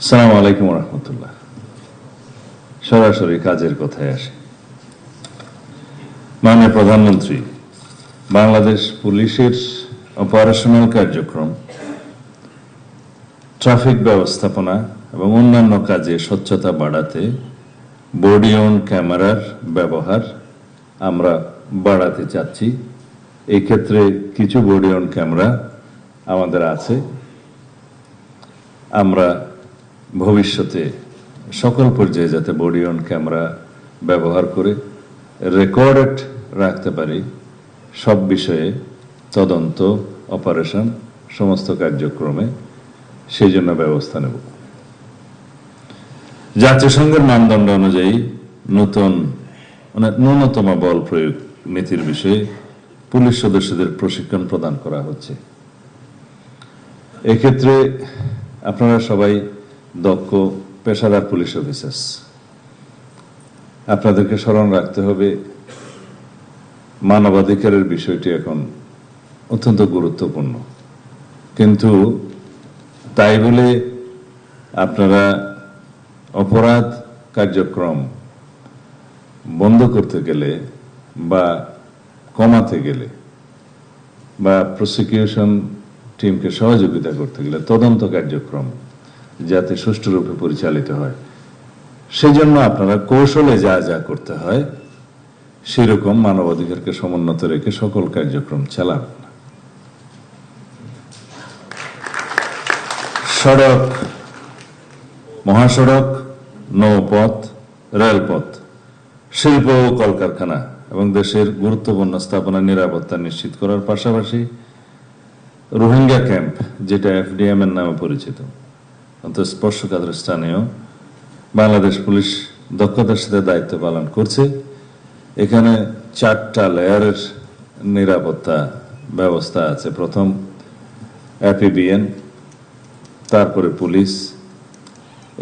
আসসালামু আলাইকুম রহমতুল্লাহ। সরাসরি কাজের কথায় আসে। মাননীয় প্রধানমন্ত্রী, বাংলাদেশ পুলিশের অপারেশনাল কার্যক্রম, ট্রাফিক ব্যবস্থাপনা এবং অন্যান্য কাজে স্বচ্ছতা বাড়াতে বডি অন ক্যামেরার ব্যবহার আমরা বাড়াতে চাচ্ছি। এই ক্ষেত্রে কিছু বডি অন ক্যামেরা আমাদের আছে। আমরা ভবিষ্যতে সকল পর্যায়ে যাতে বডি অন ক্যামেরা ব্যবহার করে রেকর্ডেড রাখতে পারি, সব বিষয়ে তদন্ত, অপারেশন, সমস্ত কার্যক্রমে সেই জন্য ব্যবস্থা নেব। জাতিসংঘের মানদণ্ড অনুযায়ী ন্যূনতম বল প্রয়োগ নীতির বিষয়ে পুলিশ সদস্যদের প্রশিক্ষণ প্রদান করা হচ্ছে। এক্ষেত্রে আপনারা সবাই দক্ষ পেশাদার পুলিশ অফিসার্স। আপনাদেরকে স্মরণ রাখতে হবে, মানবাধিকারের বিষয়টি এখন অত্যন্ত গুরুত্বপূর্ণ। কিন্তু তাই বলে আপনারা অপরাধ কার্যক্রম বন্ধ করতে গেলে বা কমাতে গেলে বা প্রসিকিউশন টিমকে সহযোগিতা করতে গেলে তদন্ত কার্যক্রম যাতে সুষ্ঠুরূপে পরিচালিত হয়, সেই জন্য আপনারা কৌশলে যা যা করতে হয় সেরকম মানবাধিকারকে সমুন্নত রেখে সকল কার্যক্রম চালাবেন। সড়ক, মহাসড়ক, নৌপথ, রেলপথ, শিল্প ও কলকারখানা এবং দেশের গুরুত্বপূর্ণ স্থাপনা নিরাপত্তা নিশ্চিত করার পাশাপাশি রোহিঙ্গা ক্যাম্প, যেটা FDM এর নামে পরিচিত, স্পর্শকাতর স্থানেও বাংলাদেশ পুলিশ দক্ষতার সাথে দায়িত্ব পালন করছে। এখানে 4টা লেয়ারের নিরাপত্তা ব্যবস্থা আছে। প্রথম APBN, তারপরে পুলিশ,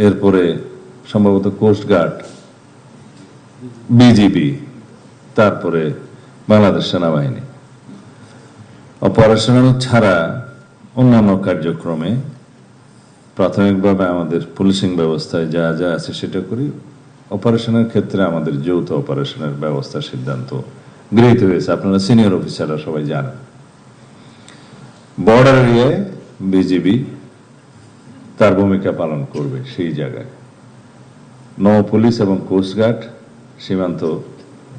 এরপরে সম্ভবত কোস্টগার্ড, BGB, তারপরে বাংলাদেশ সেনাবাহিনী। অপারেশনাল ছাড়া অন্যান্য কার্যক্রমে প্রাথমিকভাবে আমাদের পুলিশিং ব্যবস্থায় যা যা আছে সেটা করি। অপারেশনের ক্ষেত্রে আমাদের যৌথ অপারেশনের ব্যবস্থা সিদ্ধান্ত গৃহীত হয়েছে, আপনারা সিনিয়র অফিসাররা সবাই জানেন। বর্ডার এরিয়ায় BGB তার ভূমিকা পালন করবে সেই জায়গায়। নৌ পুলিশ এবং কোস্টগার্ড সীমান্ত,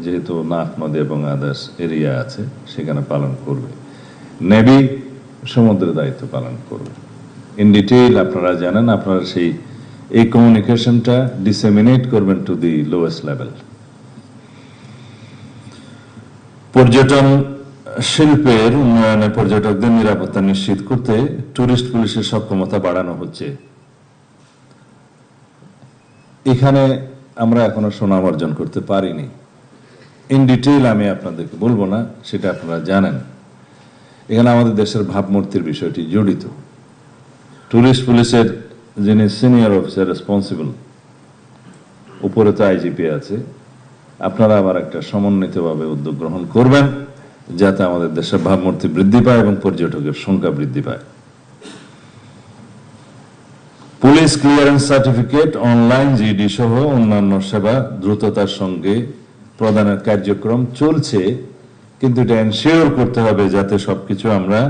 যেহেতু নাফ নদী এবং আদার্স এরিয়া আছে, সেখানে পালন করবে। নেভি সমুদ্রের দায়িত্ব পালন করবে। ইন ডিটেইল আপনারা জানেন, আপনারা এই কমিউনিকেশনটা ডিসেমিনেট করবেন টু দি লোয়েস্ট লেভেল। পর্যটন শিল্পের উন্নয়নে পর্যটকদের নিরাপত্তা নিশ্চিত করতে টুরিস্ট পুলিশের সক্ষমতা বাড়ানো হচ্ছে। এখানে আমরা এখনো সুনাম অর্জন করতে পারিনি। ইন ডিটেইল আমি আপনাদেরকে বলবো না, সেটা আপনারা জানেন। এখানে আমাদের দেশের ভাবমূর্তির বিষয়টি জড়িত। টুরিস্ট পুলিশের যিনি সিনিয়র অফিসার রেসপন্সিবল, উপরে তো IGP আছে, আপনারা আবার একটা সমন্বিতভাবে উদ্যোগ গ্রহণ করবেন যাতে আমাদের দেশের ভাবমূর্তি বৃদ্ধি পায় এবং পর্যটকের সংখ্যা বৃদ্ধি পায়। Police clearance certificate, online GD সহ অন্যান্য সেবা দ্রুততার সঙ্গে প্রদানের কার্যক্রম চলছে, কিন্তু এটা এনশিওর করতে হবে যাতে সবকিছু আমরা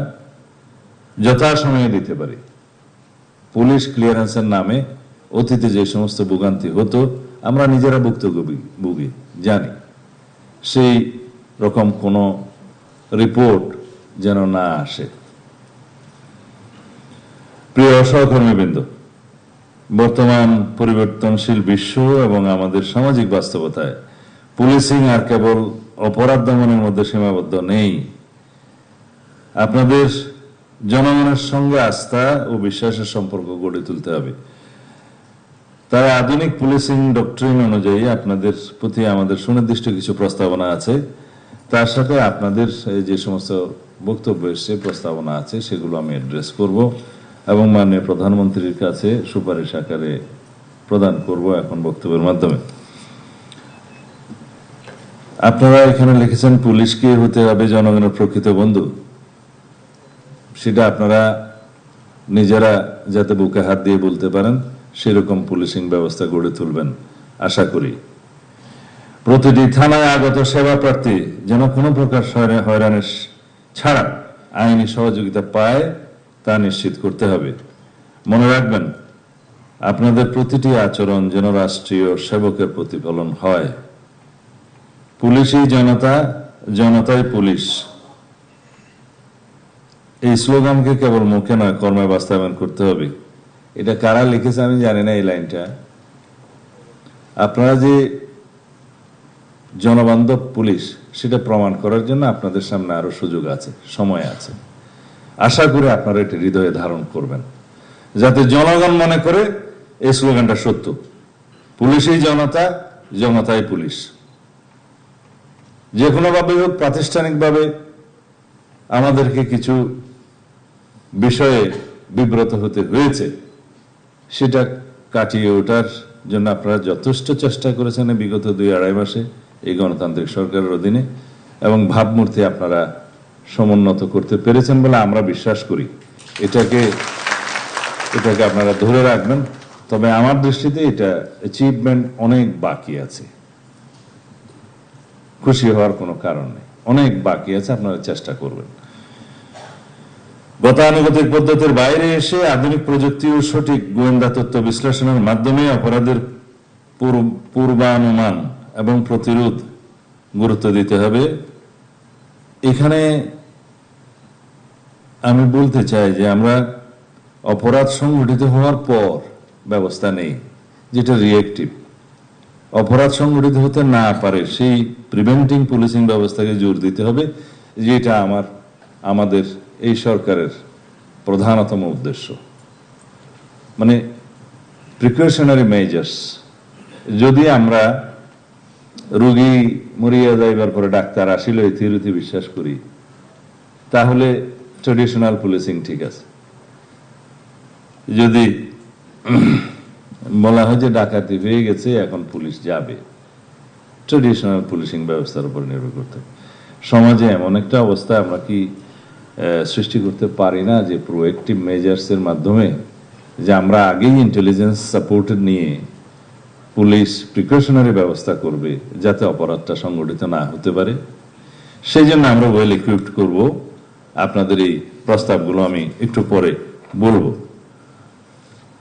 যথাসময়ে দিতে পারি। পুলিশ ক্লিয়ারেন্সের নামে অতীতে যে সমস্ত ভোগান্তি হতো, আমরা নিজেরা ভুক্তভোগী জানি, সেই রকম কোনো রিপোর্ট যেন না আসে। প্রিয় সহকর্মীবৃন্দ, বর্তমান পরিবর্তনশীল বিশ্ব এবং আমাদের সামাজিক বাস্তবতায় পুলিশিং আর কেবল অপরাধ দমনের মধ্যে সীমাবদ্ধ নেই। আপনাদের জনগণের সঙ্গে আস্থা ও বিশ্বাসের সম্পর্ক গড়ে তুলতে হবে। তাই আধুনিক পুলিশিং ডক্ট্রিন অনুযায়ী আপনাদের প্রতি আমাদের সুনির্দিষ্ট কিছু প্রস্তাবনা আছে। তার সাথে আপনাদের যে সমস্ত বক্তব্য এসছে, প্রস্তাবনা আছে, সেগুলো আমি অ্যাড্রেস করব এবং মাননীয় প্রধানমন্ত্রীর কাছে সুপারিশ আকারে প্রদান করব এখন বক্তব্যের মাধ্যমে। আপনারা এখানে লিখেছেন পুলিশকে হতে হবে জনগণের প্রকৃত বন্ধু। সেটা আপনারা নিজেরা যাতে বুকে হাত দিয়ে বলতে পারেন সেরকম পুলিশিং ব্যবস্থা গড়ে তুলবেন আশা করি। প্রতিটি থানায় আগত সেবা প্রার্থী যেন কোনো প্রকার হয়রানি ছাড়া আইনি সহযোগিতা পায় তা নিশ্চিত করতে হবে। মনে রাখবেন, আপনাদের প্রতিটি আচরণ যেন রাষ্ট্রীয় সেবকের প্রতিফলন হয়। পুলিশই জনতা, জনতাই পুলিশ, এই স্লোগানকে কেবল মুখে নয় কর্মে বাস্তবায়ন করতে হবে। এটা কারা লিখেছে আমি জানি না এই লাইনটা। আপনারা যে জনবান্ধব পুলিশ সেটা প্রমাণ করার জন্য আপনাদের সামনে আরো সুযোগ আছে, সময় আছে। আশা করি আপনারা এটা হৃদয়ে ধারণ করবেন, যাতে জনগণ মনে করে এই স্লোগানটা সত্য। পুলিশই জনতা, জনতাই পুলিশ। যে কোনো ভাবে হোক প্রাতিষ্ঠানিকভাবে আমাদেরকে কিছু বিষয়ে বিব্রত হতে হয়েছে, সেটা কাটিয়ে ওঠার জন্য আপনারা যথেষ্ট চেষ্টা করেছেন বিগত 2-2.5 মাসে এই গণতান্ত্রিক সরকারের অধীনে, এবং ভাবমূর্তি আপনারা সমুন্নত করতে পেরেছেন বলে আমরা বিশ্বাস করি। এটাকে আপনারা ধরে রাখবেন। তবে আমার দৃষ্টিতে এটা অ্যাচিভমেন্ট অনেক বাকি আছে, খুশি হওয়ার কোনো কারণ নেই, অনেক বাকি আছে, আপনারা চেষ্টা করবেন। গতানুগতিক পদ্ধতির বাইরে এসে আধুনিক প্রযুক্তি ও সঠিক গোয়েন্দা তথ্য বিশ্লেষণের মাধ্যমে অপরাধের পূর্বানুমান এবং প্রতিরোধ গুরুত্ব দিতে হবে। এখানে আমি বলতে চাই যে আমরা অপরাধ সংঘটিত হওয়ার পর ব্যবস্থা নেই, যেটা রিয়েক্টিভ। অপরাধ সংঘটিত হতে না পারে সেই প্রিভেন্টিং পুলিশিং ব্যবস্থাকে জোর দিতে হবে, যেটা আমাদের এই সরকারের প্রধানতম উদ্দেশ্য। মানে প্রিকশনারি মেজার্স। যদি আমরা রোগী মরিয়া যাইবার পরে ডাক্তার আসিল এই থিওরিতে বিশ্বাস করি, তাহলে ট্রেডিশনাল পুলিশিং ঠিক আছে। যদি বলা হয় যে ডাকাতি হয়ে গেছে এখন পুলিশ যাবে, ট্রেডিশনাল পুলিশিং ব্যবস্থার উপর নির্ভর করতে হবে। সমাজে এমন একটা অবস্থা আমরা কি সৃষ্টি করতে পারি না যে প্রোঅ্যাক্টিভ মেজার্সের মাধ্যমে, যে আমরা আগেই ইন্টেলিজেন্স সাপোর্টেড নিয়ে পুলিশ প্রিকশনারি ব্যবস্থা করবে যাতে অপরাধটা সংগঠিত না হতে পারে। সেই জন্য আমরা ওয়েল ইকুইপড করব। আপনাদের এই প্রস্তাবগুলো আমি একটু পরে বলবো।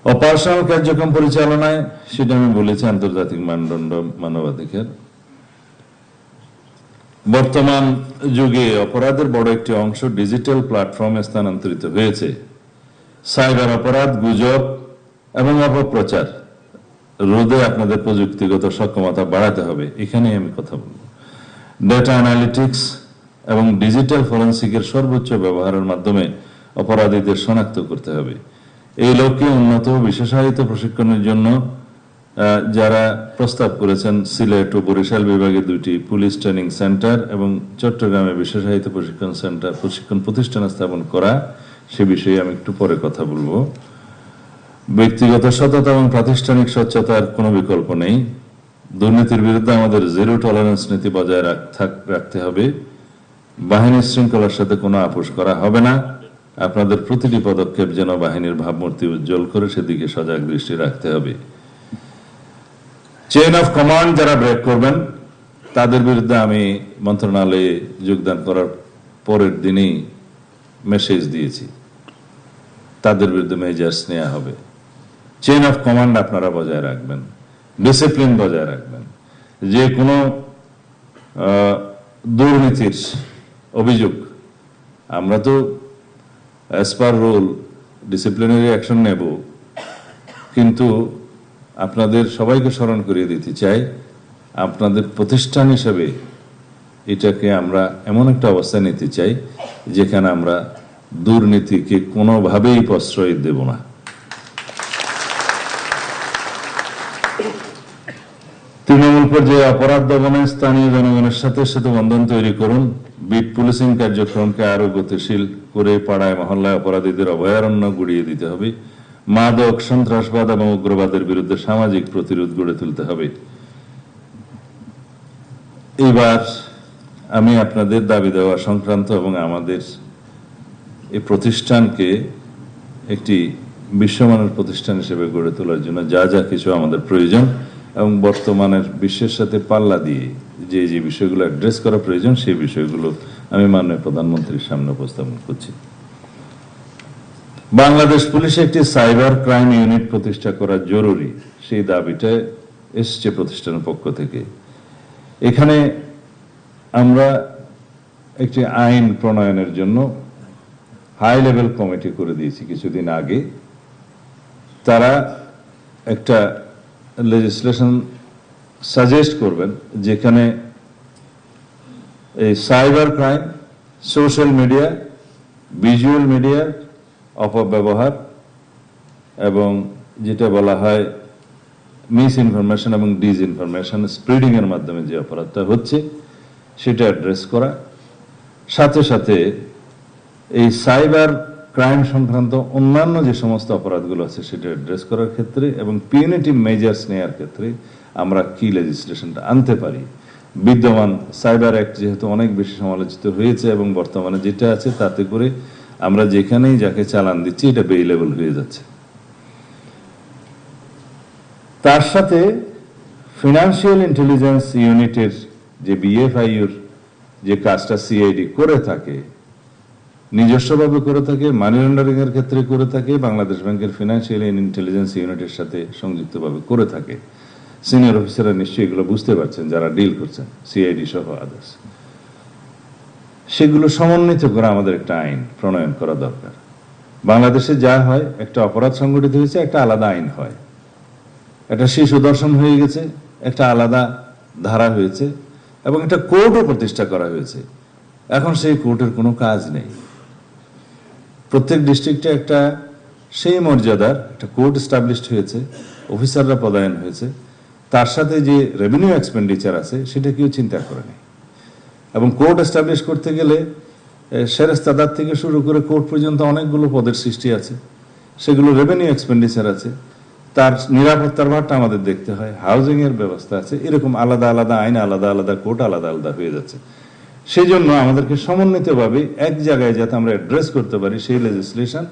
অপারেশনাল কার্যক্রম পরিচালনায়, সেটা আমি বলেছি, আন্তর্জাতিক মানদণ্ড মানবাধিকার। বর্তমান যুগে অপরাধের বড় একটি অংশ ডিজিটাল প্ল্যাটফর্মে স্থানান্তরিত হয়েছে। সাইবার অপরাধ, গুজব এবং অপপ্রচার রোধে আপনাদের প্রযুক্তিগত সক্ষমতা বাড়াতে হবে। এখানেই আমি কথা বলবো। ডেটা অ্যানালিটিক্স এবং ডিজিটাল ফরেনসিকের সর্বোচ্চ ব্যবহারের মাধ্যমে অপরাধীদের শনাক্ত করতে হবে। এই লক্ষ্যে উন্নত বিশেষায়িত প্রশিক্ষণের জন্য যারা প্রস্তাব করেছেন, সিলেট ও বরিশাল বিভাগে 2টি পুলিশ ট্রেনিং সেন্টার এবং চট্টগ্রামে বিশেষায়িত প্রশিক্ষণ প্রতিষ্ঠান স্থাপন করা, সে বিষয়ে আমি একটু পরে কথা বলবো। ব্যক্তিগত সততা এবং প্রাতিষ্ঠানিক স্বচ্ছতার কোনো বিকল্প নেই। দুর্নীতির বিরুদ্ধে আমাদের জিরো টলারেন্স নীতি বজায় রাখতে হবে। বাহিনীর শৃঙ্খলার সাথে কোনো আপোষ করা হবে না। আপনাদের প্রতিটি পদক্ষেপ যেন বাহিনীর ভাবমূর্তি উজ্জ্বল করে, সেদিকে সজাগ দৃষ্টি রাখতে হবে। চেইন অফ কমান্ড যারা ব্রেক করবেন তাদের বিরুদ্ধে আমি মন্ত্রণালয়ে যোগদান করার পরের দিনই মেসেজ দিয়েছি, তাদের বিরুদ্ধে মেজার্স নেওয়া হবে। চেইন অফ কমান্ড আপনারা বজায় রাখবেন, ডিসিপ্লিন বজায় রাখবেন। যে কোনো দুর্নীতির অভিযোগ আমরা তো as per rule disciplinary action নেব, কিন্তু আপনাদের সবাইকে স্মরণ করিয়ে দিতে চাই, আপনাদের প্রতিষ্ঠান হিসেবে এটাকে আমরা এমন একটা অবস্থায় নিতে চাই যেখানে আমরা দুর্নীতিকে কোনোভাবেই প্রশ্রয় দেব না। তৃণমূল পর্যায়ে অপরাধ দমনে স্থানীয় জনগণের সাথে সেতুবন্ধন তৈরি করুন। বিট পুলিশিং কার্যক্রমকে আরো গতিশীল করে পাড়ায় মহল্লায় অপরাধীদের অভয়ারণ্য গুড়িয়ে দিতে হবে। মাদক, সন্ত্রাসবাদ এবং উগ্রবাদের বিরুদ্ধে সামাজিক প্রতিরোধ গড়ে তুলতে হবে। এবার আমি আপনাদের দাবি দেওয়া সংক্রান্ত এবং আমাদের এই প্রতিষ্ঠানকে একটি বিশ্বমানের প্রতিষ্ঠান হিসেবে গড়ে তোলার জন্য যা যা কিছু আমাদের প্রয়োজন এবং বর্তমানের বিশ্বের সাথে পাল্লা দিয়ে যে যে বিষয়গুলো অ্যাড্রেস করা প্রয়োজন সেই বিষয়গুলো আমি মাননীয় প্রধানমন্ত্রীর সামনে উপস্থাপন করছি। বাংলাদেশ পুলিশে একটি সাইবার ক্রাইম ইউনিট প্রতিষ্ঠা করা জরুরি, সেই দাবিটা এসছে প্রতিষ্ঠানের পক্ষ থেকে। এখানে আমরা একটি আইন প্রণয়নের জন্য হাই লেভেল কমিটি করে দিয়েছি কিছুদিন আগে। তারা একটা লেজিসলেশন সাজেস্ট করবেন যেখানে এই cyber crime, social media, visual মিডিয়ার অপব্যবহার এবং যেটা বলা হয় মিস ইনফরমেশন এবং ডিসইনফরমেশন স্প্রেডিং এর মাধ্যমে যে অপরাধটা হচ্ছে সেটা অ্যাড্রেস করা, সাথে সাথে এই সাইবার ক্রাইম সংক্রান্ত অন্যান্য যে সমস্ত অপরাধগুলো আছে সেটা অ্যাড্রেস করার ক্ষেত্রে এবং পিউনিটিভ মেজার্স নেওয়ার ক্ষেত্রে আমরা কি লেজিসলেশনটা আনতে পারি। বিদ্যমান সাইবার অ্যাক্ট যেহেতু অনেক বেশি সমালোচিত হয়েছে এবং বর্তমানে যেটা আছে তাতে করে আমরা যেখানেই যাকে চালান দিচ্ছি এটা বেইলেবল হয়ে যাচ্ছে। তার সাথে ফিনান্সিয়াল ইন্টেলিজেন্স ইউনিটের যে বিএফআইউর যে কাজটা সিআইডি করে থাকে, নিজস্বভাবে করে থাকে, মানি লন্ডারিং এর ক্ষেত্রে করে থাকে, বাংলাদেশ ব্যাংকের ফিনান্সিয়াল ইন্টেলিজেন্স ইউনিটের সাথে সংযুক্তভাবে করে থাকে। সিনিয়র অফিসাররা নিশ্চয়ই এগুলো বুঝতে পারছেন যারা ডিল করছেন, সিআইডি সহ আদার্স। সেগুলো সমন্বিত করে আমাদের একটা আইন প্রণয়ন করা দরকার। বাংলাদেশে যা হয়, একটা অপরাধ সংগঠিত হয়েছে, একটা আলাদা আইন হয়। একটা শিশু দর্শন হয়ে গেছে, একটা আলাদা ধারা হয়েছে এবং একটা কোর্টও প্রতিষ্ঠা করা হয়েছে। এখন সেই কোর্টের কোনো কাজ নেই। প্রত্যেক ডিস্ট্রিক্টে একটা সেই মর্যাদার একটা কোর্ট এস্টাবলিশড হয়েছে, অফিসাররা পদায়ন হয়েছে, তার সাথে যে রেভিনিউ এক্সপেন্ডিচার আছে সেটা কেউ চিন্তা করেনি। এবং কোর্ট এস্টাবলিশ করতে গেলে সেরেস্তাদার থেকে শুরু করে কোর্ট পর্যন্ত অনেকগুলো পদের সৃষ্টি আছে, সেগুলো রেভিনিউ এক্সপেন্ডিচার আছে, তার নিরাপত্তার ভারটা আমাদের দেখতে হয়, হাউজিং এর ব্যবস্থা আছে, এরকম আলাদা আলাদা আইন, আলাদা আলাদা কোর্ট, আলাদা আলাদা হয়ে যাচ্ছে। সেই জন্য আমাদেরকে সমন্বিতভাবে এক জায়গায় যাতে আমরা অ্যাড্রেস করতে পারি সেই লেজিসলেশন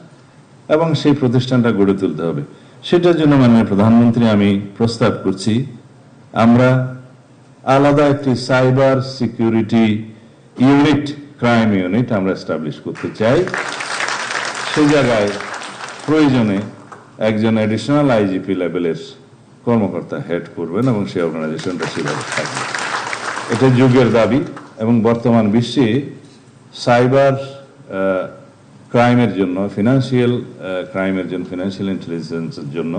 এবং সেই প্রতিষ্ঠানটা গড়ে তুলতে হবে। সেটার জন্য মাননীয় প্রধানমন্ত্রী আমি প্রস্তাব করছি আমরা আলাদা একটি cyber security unit, crime unit আমরা এস্টাবলিশ করতে চাই। সেই জায়গায় প্রয়োজনে একজন অ্যাডিশনাল আইজিপি লেভেলের কর্মকর্তা হেড করবেন এবং সেই অর্গানাইজেশনটা সেভাবে থাকবে। এটা যুগের দাবি এবং বর্তমান বিশ্বে সাইবার ক্রাইমের জন্য, ফিনান্সিয়াল ক্রাইমের জন্য, ফিনান্সিয়াল ইন্টেলিজেন্সের জন্য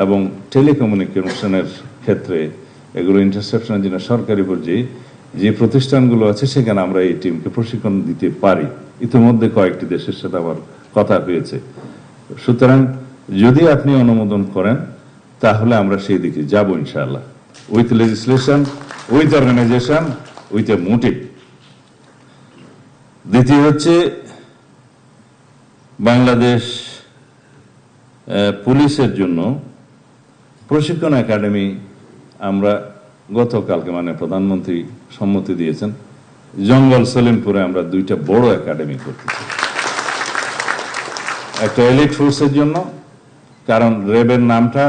এবং টেলিকমিউনিকেশনের ক্ষেত্রে এগুলো ইন্টারসেপশনের জন্য সরকারি পর্যায়ে যে প্রতিষ্ঠানগুলো আছে সেখানে আমরা এই টিমকে প্রশিক্ষণ দিতে পারি। ইতিমধ্যে কয়েকটি দেশের সাথে আমার কথা হয়েছে। সুতরাং যদি আপনি অনুমোদন করেন তাহলে আমরা সেই দিকে যাব ইনশাআল্লাহ, with legislation, with organisation, with a motive. দ্বিতীয় হচ্ছে বাংলাদেশ পুলিশের জন্য প্রশিক্ষণ একাডেমি আমরা গতকালকে মানে প্রধানমন্ত্রী সম্মতি দিয়েছেন, জঙ্গল সলিমপুরে আমরা দুইটা বড় একাডেমি করতেছি। একটা এলিট ফোর্সের জন্য, কারণ র্যাবের নামটা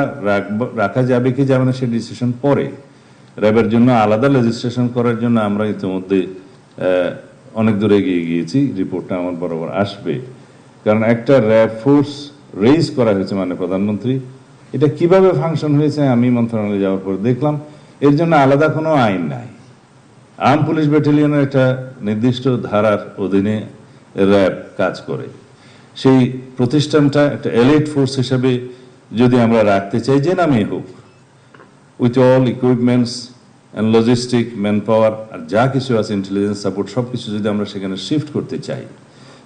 রাখা যাবে কি যাবে না সে ডিসিশন পরে। র্যাবের জন্য আলাদা লেজিসলেশন করার জন্য আমরা ইতিমধ্যে অনেক দূরে এগিয়ে গিয়েছি, রিপোর্টটা আমার বরাবর আসবে। কারণ একটা র্যাব ফোর্স রেইজ করা হয়েছে মানে প্রধানমন্ত্রী, এটা কিভাবে ফাংশন হয়েছে আমি মন্ত্রণালয়ে যাওয়ার পর দেখলাম এর জন্য আলাদা কোনো আইন নাই। আর্ম পুলিশ ব্যাটালিয়নের একটা নির্দিষ্ট ধারার অধীনে র্যাব কাজ করে। সেই প্রতিষ্ঠানটা একটা এলিট ফোর্স হিসেবে যদি আমরা রাখতে চাই, যে নামই হোক, with all equipments and logistic, man power আর যা কিছু আছে, ইন্টেলিজেন্স সাপোর্ট, সব কিছু যদি আমরা সেখানে শিফট করতে চাই,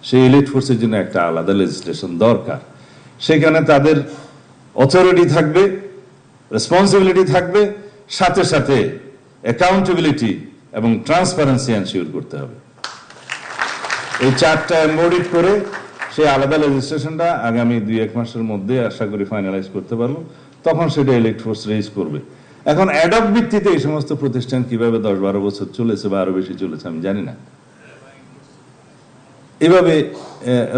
সেই এলিট ফোর্সের জন্য একটা আলাদা লেজিসলেশন দরকার। সেখানে তাদের অথরিটি থাকবে, রেসপন্সিবিলিটি থাকবে, সাথে সাথে অ্যাকাউন্টেবিলিটি এবং ট্রান্সপারেন্সি এনশিওর করতে হবে। এই চারটা এমবডিড করে সেই আলাদা লেজিসলেশনটা আগামী 2-1 মাসের মধ্যে আশা করি ফাইনালাইজ করতে পারবো। তখন সেটা এলিট ফোর্স রেইজ করবে। এখন অ্যাডপ ভিত্তিতে এই সমস্ত প্রতিষ্ঠান কিভাবে 10-12 বছর চলেছে বা আরো বেশি চলেছে আমি জানি না। এভাবে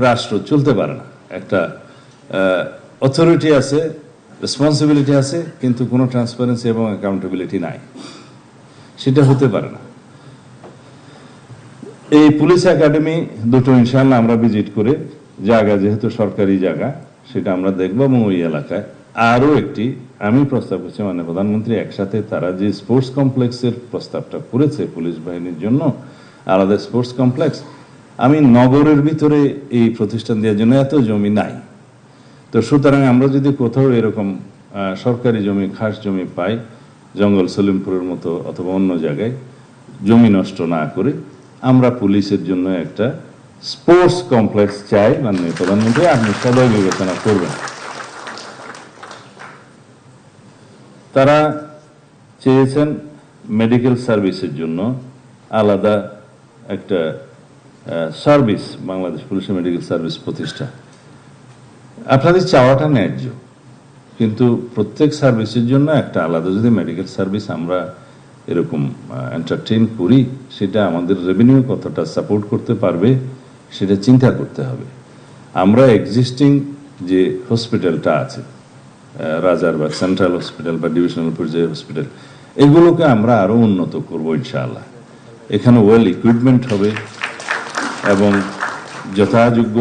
রাষ্ট্র চলতে পারে না। একটা অথরিটি আছে, রেসপন্সিবিলিটি আছে, কিন্তু কোনো ট্রান্সপারেন্সি এবং অ্যাকাউন্টেবিলিটি নাই। সেটা হতে পারে না। এই পুলিশ একাডেমি দুটো ইনশাআল্লাহ আমরা ভিজিট করে, জায়গা যেহেতু সরকারি জায়গা, সেটা আমরা দেখবো। এবং ওই এলাকায় আরো একটি আমি প্রস্তাব করছি, মানে প্রধানমন্ত্রী একসাথে তারা যে স্পোর্টস কমপ্লেক্সের প্রস্তাবটা করেছে পুলিশ বাহিনীর জন্য, আলাদা স্পোর্টস কমপ্লেক্স, আমি নগরের ভিতরে এই প্রতিষ্ঠান দেওয়ার জন্য এত জমি নাই। তো সুতরাং আমরা যদি কোথাও এরকম সরকারি জমি, খাস জমি পাই, জঙ্গল সলিমপুরের মতো অথবা অন্য জায়গায়, জমি নষ্ট না করে আমরা পুলিশের জন্য একটা স্পোর্টস কমপ্লেক্স চাই। মাননীয় প্রধানমন্ত্রী, আপনি সদয় বিবেচনা করবেন। তারা চেয়েছেন মেডিকেল সার্ভিসের জন্য আলাদা একটা সার্ভিস, বাংলাদেশ পুলিশের মেডিকেল সার্ভিস প্রতিষ্ঠা। আপনাদের চাওয়াটা ন্যায্য, কিন্তু প্রত্যেক সার্ভিসের জন্য একটা আলাদা যদি মেডিকেল সার্ভিস আমরা এরকম এন্টারটেইন করি, সেটা আমাদের রেভিনিউ কতটা সাপোর্ট করতে পারবে সেটা চিন্তা করতে হবে। আমরা এক্সিস্টিং যে হসপিটালটা আছে, রাজারবাগ সেন্ট্রাল হসপিটাল বা ডিভিশনাল পর্যায়ের হসপিটাল, এগুলোকে আমরা আরো উন্নত করব ইনশাআল্লাহ। এখানে ওয়েল ইকুইপমেন্ট হবে এবং যথাযোগ্য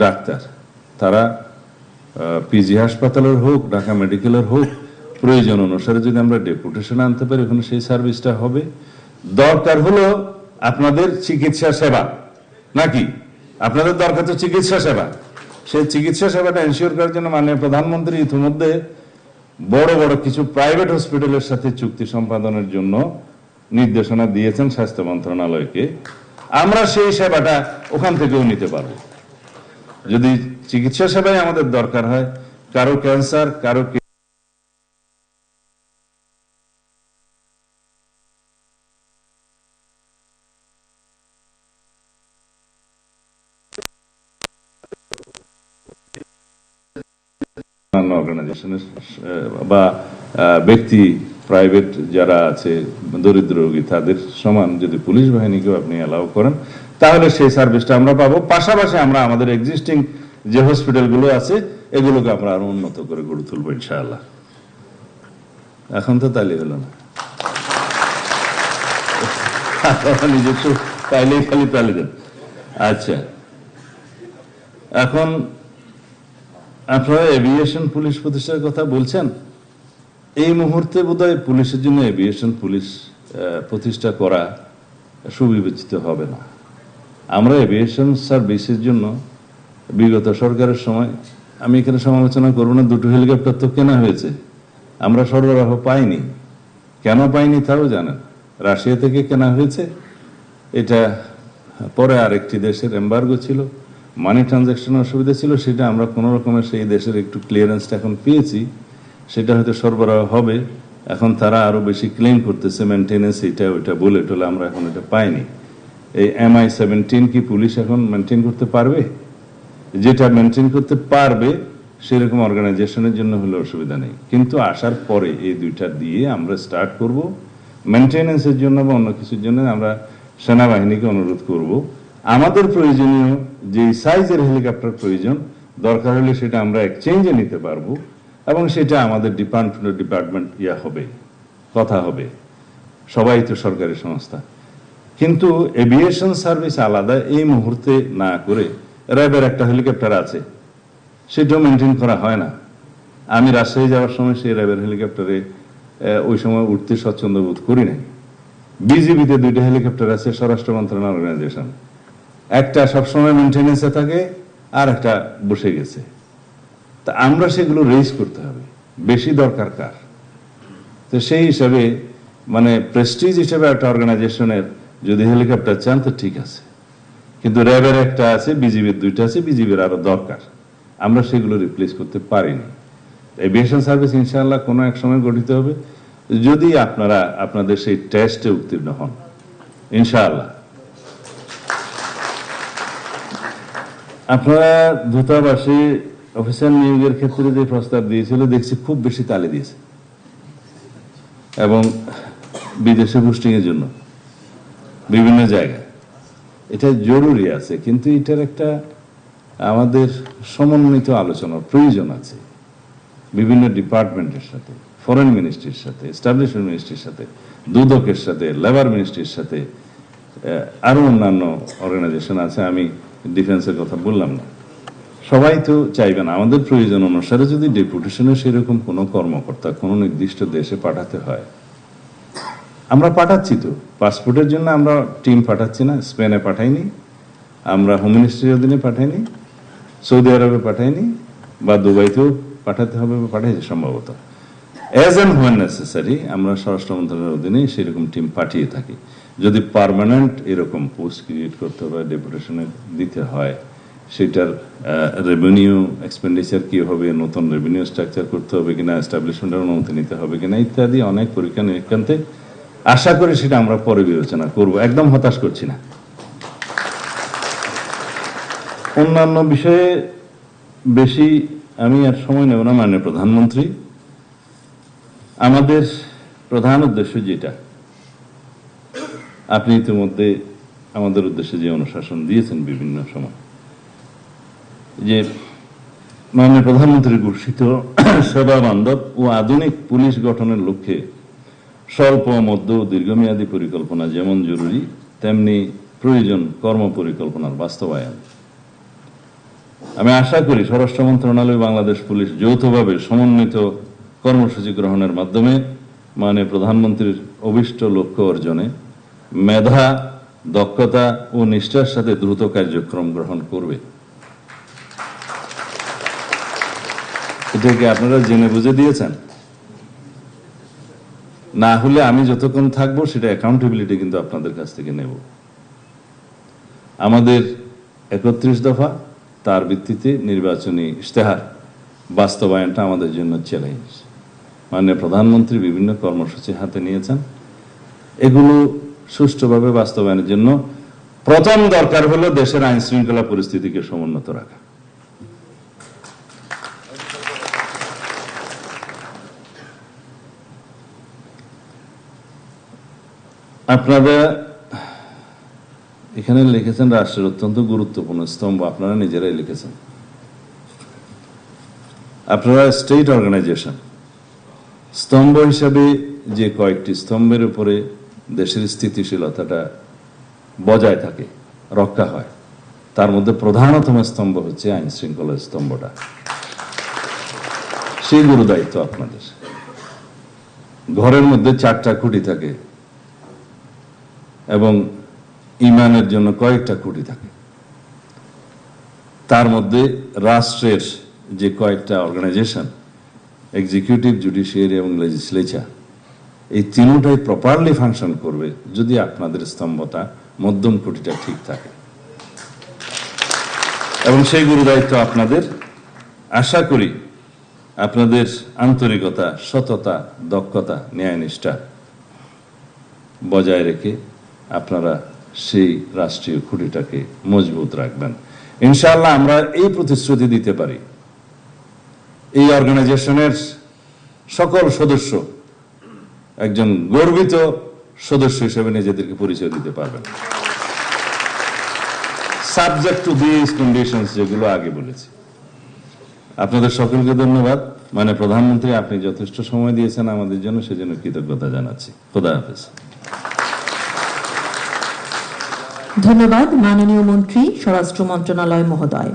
ডাক্তার, তারা পিজি হাসপাতালের হোক, ঢাকা মেডিকেলের হোক, প্রয়োজন অনুসারে যদি আমরা ডেপুটেশন আনতে পারি, ওখানে সেই সার্ভিসটা হবে। দরকার হলো আপনাদের চিকিৎসা সেবা, নাকি আপনাদের দরকার তো চিকিৎসা সেবা, সেই চিকিৎসা সেবাটা এনশিওর করার জন্য মাননীয় প্রধানমন্ত্রী ইতিমধ্যে বড় বড় কিছু প্রাইভেট হসপিটালের সাথে চুক্তি সম্পাদনের জন্য নির্দেশনা দিয়েছেন স্বাস্থ্য মন্ত্রণালয়কে। আমরা সেই সেবাটা ওখান থেকেও নিতে পারবো। যদি চিকিৎসা সেবায় আমাদের দরকার হয়, কারো ক্যান্সার, কারো অর্গানাইজেশনের বা ব্যক্তি প্রাইভেট যারা আছে দরিদ্র রোগী, তাদের সমান যদি পুলিশ বাহিনীকেও আপনি অ্যালাউ করেন, তাহলে সেই সার্ভিসটা আমরা পাবো। পাশাপাশি আমরা আমাদের এক্সিস্টিং যে হসপিটালগুলো আছে এগুলোকে আমরা আরো উন্নত করে গড়ে তুলবো ইনশাআল্লাহ। এখন তো তাইলে হলো না, নিজস্ব তাইলেই খালি তালে দেন। আচ্ছা, এখন আপনারা এভিয়েশন পুলিশ প্রতিষ্ঠার কথা বলছেন। এই মুহূর্তে বোধহয় পুলিশের জন্য এভিয়েশন পুলিশ প্রতিষ্ঠা করা সুবিবেচিত হবে না। আমরা এভিয়েশন সার্ভিসের জন্য বিগত সরকারের সময়, আমি এখানে সমালোচনা করবো না, দুটো হেলিকপ্টার তো কেনা হয়েছে, আমরা সরবরাহ পাইনি। কেন পাইনি তাও জানেন, রাশিয়া থেকে কেনা হয়েছে, এটা পরে আরেকটি দেশের এম্বার্গো ছিল, মানি ট্রানজাকশন অসুবিধা ছিল, সেটা আমরা কোনো রকমের সেই দেশের একটু ক্লিয়ারেন্সটা এখন পেয়েছি, সেটা হয়তো সরবরাহ হবে। এখন তারা আরো বেশি ক্লেম করতেছে মেনটেনেন্স, এটা ওইটা বলে টোলে, আমরা এখন এটা পাইনি। এই MI-17 কি পুলিশ এখন মেনটেন করতে পারবে? যেটা মেনটেন করতে পারবে সেরকম অর্গানাইজেশনের জন্য হলে অসুবিধা নেই, কিন্তু আসার পরে এই দুইটা দিয়ে আমরা স্টার্ট করব। মেনটেনেন্সের জন্য বা অন্য কিছুর জন্য আমরা সেনাবাহিনীকে অনুরোধ করব, আমাদের প্রয়োজনীয় যে সাইজের হেলিকপ্টার প্রয়োজন, দরকার হলে সেটা আমরা এক্সচেঞ্জে নিতে পারবো, এবং সেটা আমাদের ডিপার্টমেন্ট হবে, কথা হবে, সবাই তো সরকারি সংস্থা। কিন্তু এভিয়েশন সার্ভিস আলাদা এই মুহূর্তে না করে, র্যাবের একটা হেলিকপ্টার আছে, সেটাও মেনটেন করা হয় না। আমি রাজশাহী যাওয়ার সময় সেই র্যাবের হেলিকপ্টারে ওই সময় উঠতে স্বচ্ছন্দ বোধ করি নাই। বিজিবিতে দুইটা হেলিকপ্টার আছে, স্বরাষ্ট্র মন্ত্রণালয় অর্গানাইজেশন, একটা সবসময় মেনটেনেন্সে থাকে, আর একটা বসে গেছে। তা আমরা সেগুলো রেজ করতে হবে, বেশি দরকার কার। তো সেই হিসাবে মানে প্রেস্টিজ হিসেবে একটা অর্গানাইজেশনের যদি হেলিকপ্টার চান তো ঠিক আছে, কিন্তু র্যাবের একটা আছে, বিজিবির দুইটা আছে, বিজিবির আরো দরকার, আমরা সেগুলো রিপ্লেস করতে পারিনি। এভিয়েশন সার্ভিস ইনশাআল্লাহ কোনো এক সময় গঠিত হবে, যদি আপনারা আপনাদের সেই টেস্টে উত্তীর্ণ হন ইনশাআল্লাহ। আপনারা দূতাবাসে অফিসার নিয়োগের ক্ষেত্রে যে প্রস্তাব দিয়েছিল, দেখছি খুব বেশি তালে দিয়েছে, এবং বিদেশে পোস্টিং এর জন্য বিভিন্ন জায়গায় এটা জরুরি আছে, কিন্তু এটার একটা আমাদের সমন্বিত আলোচনার প্রয়োজন আছে বিভিন্ন ডিপার্টমেন্টের সাথে, ফরেন মিনিস্ট্রির সাথে, এস্টাবলিশমেন্ট মিনিস্ট্রির সাথে, দুদকের সাথে, লেবার মিনিস্ট্রির সাথে, আরো অন্যান্য অর্গানাইজেশন আছে, আমি ডিফেন্সের কথা বললাম না। সবাই তো চাইবেন আমাদের প্রয়োজন অনুসারে যদি ডেপুটেশনে সেরকম কোনো কর্মকর্তা কোনো নির্দিষ্ট দেশে পাঠাতে হয়, আমরা পাঠাচ্ছি তো। পাসপোর্টের জন্য আমরা টিম পাঠাচ্ছি না? স্পেনে পাঠাইনি, আমরা হোম মিনিস্ট্রির অধীনে পাঠাইনি, সৌদি আরবে পাঠাইনি, বা দুবাইতেও পাঠাতে হবে বা পাঠাইছি সম্ভবত। অ্যাজ অ্যান্ড হোয়েন নেসেসারি আমরা স্বরাষ্ট্র মন্ত্রণালয়ের অধীনে সেরকম টিম পাঠিয়ে থাকি। যদি পার্মানেন্ট এরকম পোস্ট ক্রিয়েট করতে হবে, ডেপুটেশনে দিতে হয়, সেটার রেভিনিউ এক্সপেন্ডিচার কি হবে, নতুন রেভিনিউ স্ট্রাকচার করতে হবে কিনা, এস্টাবলিশমেন্টের অনুমতি নিতে হবে কিনা ইত্যাদি অনেক পরীক্ষা নিরীক্ষান্তে আশা করি সেটা আমরা পরে বিবেচনা করব। একদম হতাশ করছি না। অন্যান্য বিষয়ে বেশি আমি আর সময় নেব না। মাননীয় প্রধানমন্ত্রী, আমাদের প্রধান উদ্দেশ্য যেটা, আপনি ইতিমধ্যে আমাদের উদ্দেশ্যে যে অনুশাসন দিয়েছেন বিভিন্ন সময়, যে মাননীয় প্রধানমন্ত্রী ঘোষিত সেবা বান্ধব ও আধুনিক পুলিশ গঠনের লক্ষ্যে স্বল্প, মধ্য ও দীর্ঘমেয়াদী পরিকল্পনা যেমন জরুরি, তেমনি প্রয়োজন কর্ম পরিকল্পনার বাস্তবায়ন। আমি আশা করি স্বরাষ্ট্র মন্ত্রণালয়, বাংলাদেশ পুলিশ যৌথভাবে সমন্বিত কর্মসূচি গ্রহণের মাধ্যমে মাননীয় প্রধানমন্ত্রীর অভীষ্ট লক্ষ্য অর্জনে মেধা, দক্ষতা ও নিষ্ঠার সাথে দ্রুত কার্যক্রম গ্রহণ করবে। এটাকে আপনারা জেনে বুঝে দিয়েছেন? না হলে আমি যতক্ষণ থাকবো সেটা অ্যাকাউন্টেবিলিটি কিন্তু আপনাদের কাছ থেকে নেব। আমাদের ৩১ দফা, তার ভিত্তিতে নির্বাচনী ইশতেহার বাস্তবায়নটা আমাদের জন্য চ্যালেঞ্জ। মাননীয় প্রধানমন্ত্রী বিভিন্ন কর্মসূচি হাতে নিয়েছেন, এগুলো সুষ্ঠুভাবে বাস্তবায়নের জন্য প্রথম দরকার হলো দেশের আইন শৃঙ্খলা পরিস্থিতিকে সমুন্নত রাখা। আপনারা এখানে লিখেছেন রাষ্ট্রের অত্যন্ত গুরুত্বপূর্ণ স্তম্ভ, আপনারা নিজেরাই লিখেছেন। আপনারা স্টেট অর্গানাইজেশন, স্তম্ভ হিসাবে যে কয়েকটি স্তম্ভের উপরে দেশের স্থিতিশীলতাটা বজায় থাকে, রক্ষা হয়, তার মধ্যে প্রধানতম স্তম্ভ হচ্ছে আইন শৃঙ্খলার স্তম্ভটা। সেই গুরু দায়িত্ব আপনাদের। ঘরের মধ্যে 4টা খুঁটি থাকে এবং ইমানের জন্য কয়েকটা খুঁটি থাকে। তার মধ্যে রাষ্ট্রের যে কয়েকটা অর্গানাইজেশন, এক্সিকিউটিভ, জুডিশিয়ারি এবং লেজিসলেচার, এই তিনটাই প্রপারলি ফাংশন করবে যদি আপনাদের স্তম্ভটা, মধ্যম খুঁটিটা ঠিক থাকে। এবং সেই গুরু দায়িত্ব আপনাদের। আশা করি আপনাদের আন্তরিকতা, সততা, দক্ষতা, ন্যায়নিষ্ঠা বজায় রেখে আপনারা সেই রাষ্ট্রীয় খুঁটিটাকে মজবুত রাখবেন। ইনশাআল্লাহ আমরা এই প্রতিশ্রুতি দিতে পারি, এই অর্গানাইজেশনের সকল সদস্য একজন গর্বিত সদস্য হিসেবে নিজেদেরকে পরিচয় দিতে পারবেন, সাবজেক্ট টু দিস কন্ডিশনস যেগুলো আগে বলেছি। আপনাদের সকলকে ধন্যবাদ। মানে প্রধানমন্ত্রী, আপনি যথেষ্ট সময় দিয়েছেন আমাদের জন্য, সেজন্য কৃতজ্ঞতা জানাচ্ছি। খোদা হাফেজ। ধন্যবাদ মাননীয় মন্ত্রী, স্বরাষ্ট্র মন্ত্রণালয় মহোদয়।